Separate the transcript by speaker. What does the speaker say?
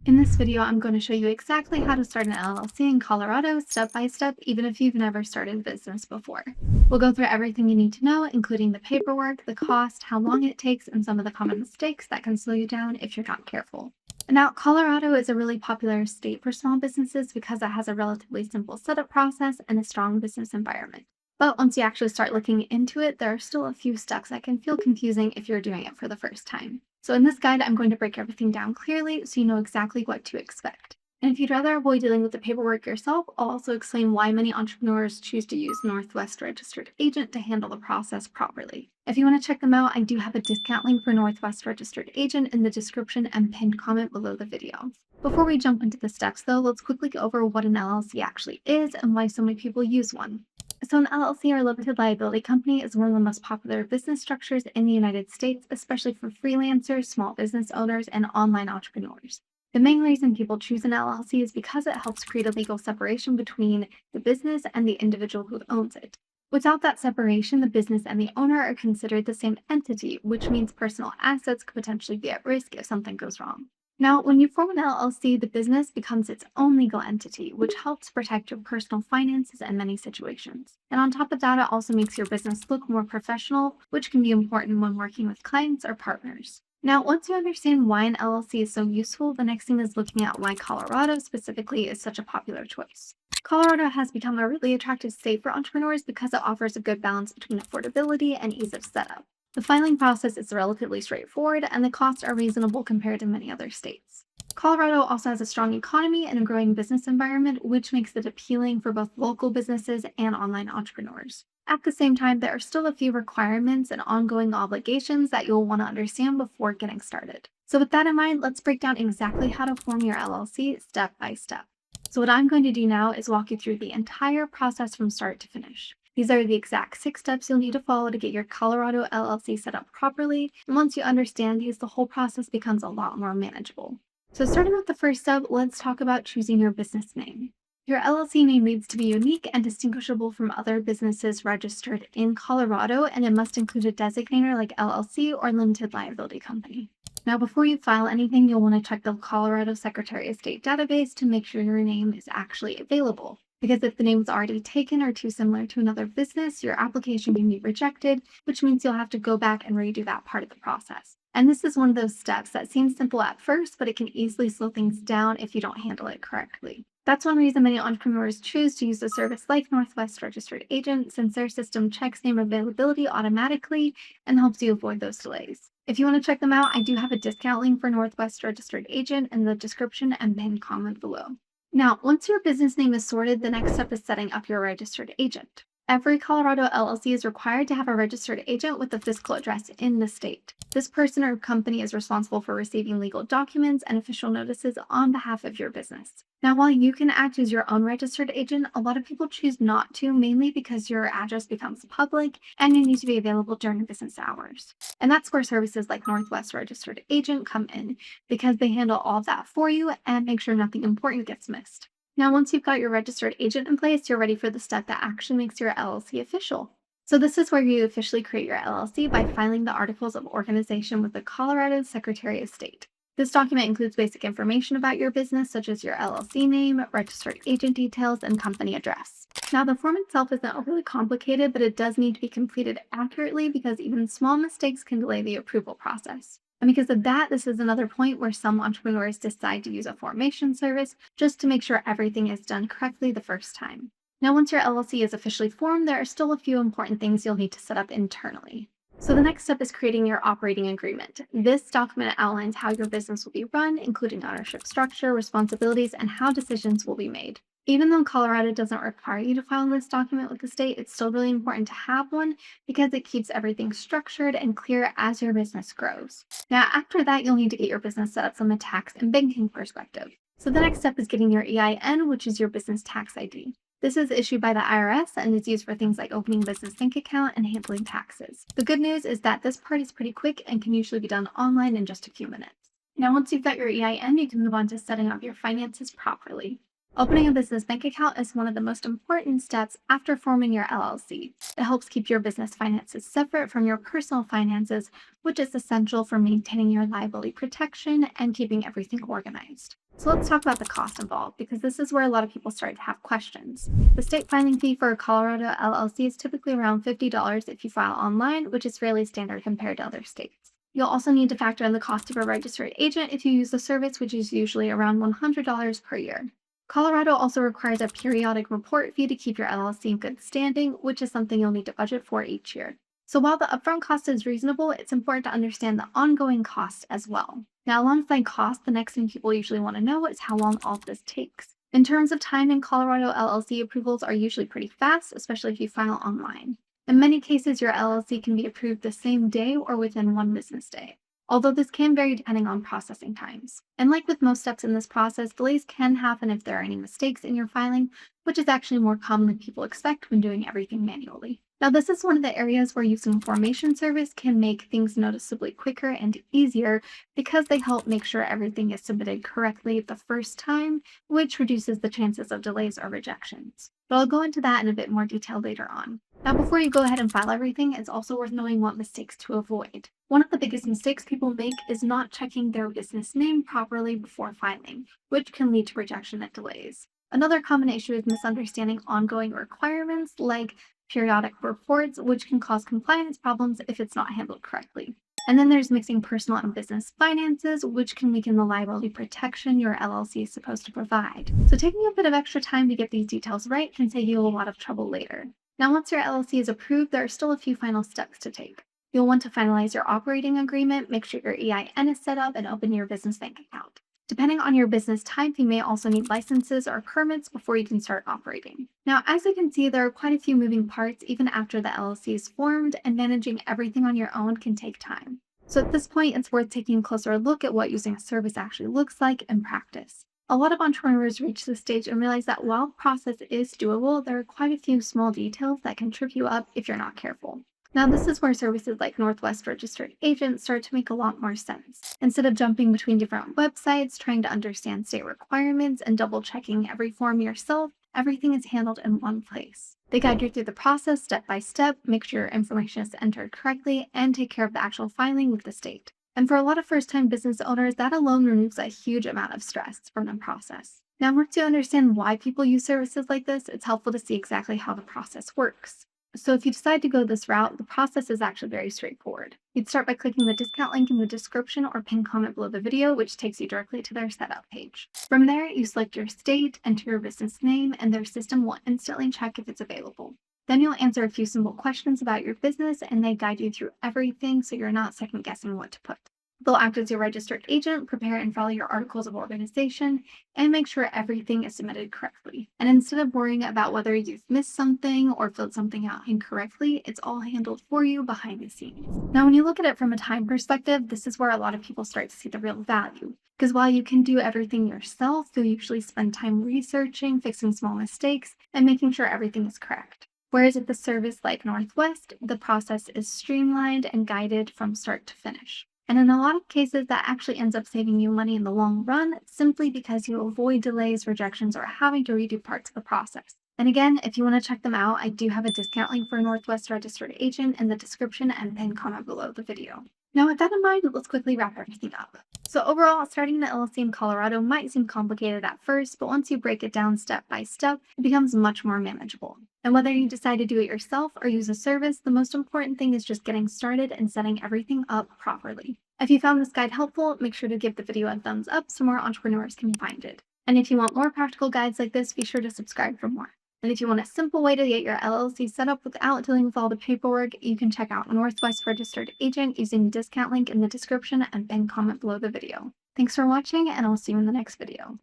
Speaker 1: In this video, I'm going to show you exactly how to start an LLC in Colorado step by step, even if you've never started a business before. We'll go through everything you need to know, including the paperwork, the cost, how long it takes, and some of the common mistakes that can slow you down if you're not careful. Now, Colorado is a really popular state for small businesses because it has a relatively simple setup process and a strong business environment. But once you actually start looking into it, there are still a few steps that can feel confusing if you're doing it for the first time. So in this guide, I'm going to break everything down clearly so you know exactly what to expect. And if you'd rather avoid dealing with the paperwork yourself, I'll also explain why many entrepreneurs choose to use Northwest Registered Agent to handle the process properly. If you want to check them out, I do have a discount link for Northwest Registered Agent in the description and pinned comment below the video. Before we jump into the steps though, let's quickly go over what an LLC actually is and why so many people use one. So, an LLC or limited liability company is one of the most popular business structures in the United States, especially for freelancers, small business owners, and online entrepreneurs. The main reason people choose an LLC is because it helps create a legal separation between the business and the individual who owns it. Without that separation, the business and the owner are considered the same entity, which means personal assets could potentially be at risk if something goes wrong. Now, when you form an LLC, the business becomes its own legal entity, which helps protect your personal finances in many situations. And on top of that, it also makes your business look more professional, which can be important when working with clients or partners. Now, once you understand why an LLC is so useful, the next thing is looking at why Colorado specifically is such a popular choice. Colorado has become a really attractive state for entrepreneurs because it offers a good balance between affordability and ease of setup. The filing process is relatively straightforward, and the costs are reasonable compared to many other states. Colorado also has a strong economy and a growing business environment, which makes it appealing for both local businesses and online entrepreneurs. At the same time, there are still a few requirements and ongoing obligations that you'll want to understand before getting started. So with that in mind, let's break down exactly how to form your LLC step by step. So what I'm going to do now is walk you through the entire process from start to finish. These are the exact 6 steps you'll need to follow to get your Colorado LLC set up properly, and once you understand these, the whole process becomes a lot more manageable. So starting with the first step, let's talk about choosing your business name. Your LLC name needs to be unique and distinguishable from other businesses registered in Colorado, and it must include a designator like LLC or limited liability company. Now, before you file anything, you'll want to check the Colorado Secretary of State database to make sure your name is actually available. Because if the name is already taken or too similar to another business, your application can be rejected, which means you'll have to go back and redo that part of the process. And this is one of those steps that seems simple at first, but it can easily slow things down if you don't handle it correctly. That's one reason many entrepreneurs choose to use a service like Northwest Registered Agent, since their system checks name availability automatically and helps you avoid those delays. If you want to check them out, I do have a discount link for Northwest Registered Agent in the description and pinned comment below. Now, once your business name is sorted, the next step is setting up your registered agent. Every Colorado LLC is required to have a registered agent with a physical address in the state. This person or company is responsible for receiving legal documents and official notices on behalf of your business. Now, while you can act as your own registered agent, a lot of people choose not to, mainly because your address becomes public and you need to be available during business hours. And that's where services like Northwest Registered Agent come in, because they handle all of that for you and make sure nothing important gets missed. Now, once you've got your registered agent in place, you're ready for the step that actually makes your LLC official. So this is where you officially create your LLC by filing the Articles of Organization with the Colorado Secretary of State. This document includes basic information about your business, such as your LLC name, registered agent details, and company address. Now, the form itself isn't overly complicated, but it does need to be completed accurately because even small mistakes can delay the approval process. And because of that, this is another point where some entrepreneurs decide to use a formation service just to make sure everything is done correctly the first time. Now, once your LLC is officially formed, there are still a few important things you'll need to set up internally. So the next step is creating your operating agreement. This document outlines how your business will be run, including ownership structure, responsibilities, and how decisions will be made. Even though Colorado doesn't require you to file this document with the state, it's still really important to have one because it keeps everything structured and clear as your business grows. Now, after that, you'll need to get your business set up from a tax and banking perspective. So the next step is getting your EIN, which is your business tax ID. This is issued by the IRS and is used for things like opening a business bank account and handling taxes. The good news is that this part is pretty quick and can usually be done online in just a few minutes. Now, once you've got your EIN, you can move on to setting up your finances properly. Opening a business bank account is one of the most important steps after forming your LLC. It helps keep your business finances separate from your personal finances, which is essential for maintaining your liability protection and keeping everything organized. So let's talk about the cost involved because this is where a lot of people start to have questions. The state filing fee for a Colorado LLC is typically around $50 if you file online, which is fairly standard compared to other states. You'll also need to factor in the cost of a registered agent if you use the service, which is usually around $100 per year. Colorado also requires a periodic report fee to keep your LLC in good standing, which is something you'll need to budget for each year. So while the upfront cost is reasonable, it's important to understand the ongoing cost as well. Now, alongside cost, the next thing people usually want to know is how long all of this takes. In terms of time in Colorado, LLC approvals are usually pretty fast, especially if you file online. In many cases, your LLC can be approved the same day or within one business day, although this can vary depending on processing times. And like with most steps in this process, delays can happen if there are any mistakes in your filing, which is actually more common than people expect when doing everything manually. Now, this is one of the areas where using formation service can make things noticeably quicker and easier because they help make sure everything is submitted correctly the first time, which reduces the chances of delays or rejections. But I'll go into that in a bit more detail later on. Now, before you go ahead and file everything, it's also worth knowing what mistakes to avoid. One of the biggest mistakes people make is not checking their business name properly before filing, which can lead to rejection and delays. Another common issue is misunderstanding ongoing requirements like periodic reports, which can cause compliance problems if it's not handled correctly. And then there's mixing personal and business finances, which can weaken the liability protection your LLC is supposed to provide. So taking a bit of extra time to get these details right can save you a lot of trouble later. Now, once your LLC is approved, there are still a few final steps to take. You'll want to finalize your operating agreement, make sure your EIN is set up, and open your business bank account. Depending on your business type, you may also need licenses or permits before you can start operating. Now, as you can see, there are quite a few moving parts even after the LLC is formed, and managing everything on your own can take time. So at this point, it's worth taking a closer look at what using a service actually looks like in practice. A lot of entrepreneurs reach this stage and realize that while the process is doable, there are quite a few small details that can trip you up if you're not careful. Now, this is where services like Northwest Registered Agent start to make a lot more sense. Instead of jumping between different websites, trying to understand state requirements, and double checking every form yourself, everything is handled in one place. They guide you through the process step by step, make sure your information is entered correctly, and take care of the actual filing with the state. And for a lot of first-time business owners, that alone removes a huge amount of stress from the process. Now, once you understand why people use services like this, it's helpful to see exactly how the process works. So if you decide to go this route, the process is actually very straightforward. You'd start by clicking the discount link in the description or pinned comment below the video, which takes you directly to their setup page. From there, you select your state, enter your business name, and their system will instantly check if it's available. Then you'll answer a few simple questions about your business, and they guide you through everything so you're not second guessing what to put. They'll act as your registered agent, prepare and follow your articles of organization, and make sure everything is submitted correctly. And instead of worrying about whether you've missed something or filled something out incorrectly, it's all handled for you behind the scenes. Now, when you look at it from a time perspective, this is where a lot of people start to see the real value. Because while you can do everything yourself, you'll usually spend time researching, fixing small mistakes, and making sure everything is correct. Whereas at the service like Northwest, the process is streamlined and guided from start to finish. And in a lot of cases, that actually ends up saving you money in the long run simply because you avoid delays, rejections, or having to redo parts of the process. And again, if you want to check them out, I do have a discount link for Northwest Registered Agent in the description and pinned comment below the video. Now, with that in mind, let's quickly wrap everything up. So overall, starting an LLC in Colorado might seem complicated at first, but once you break it down step by step, it becomes much more manageable. And whether you decide to do it yourself or use a service, the most important thing is just getting started and setting everything up properly. If you found this guide helpful, make sure to give the video a thumbs up so more entrepreneurs can find it. And if you want more practical guides like this, be sure to subscribe for more. And if you want a simple way to get your LLC set up without dealing with all the paperwork, you can check out Northwest Registered Agent using the discount link in the description and pinned comment below the video. Thanks for watching, and I'll see you in the next video.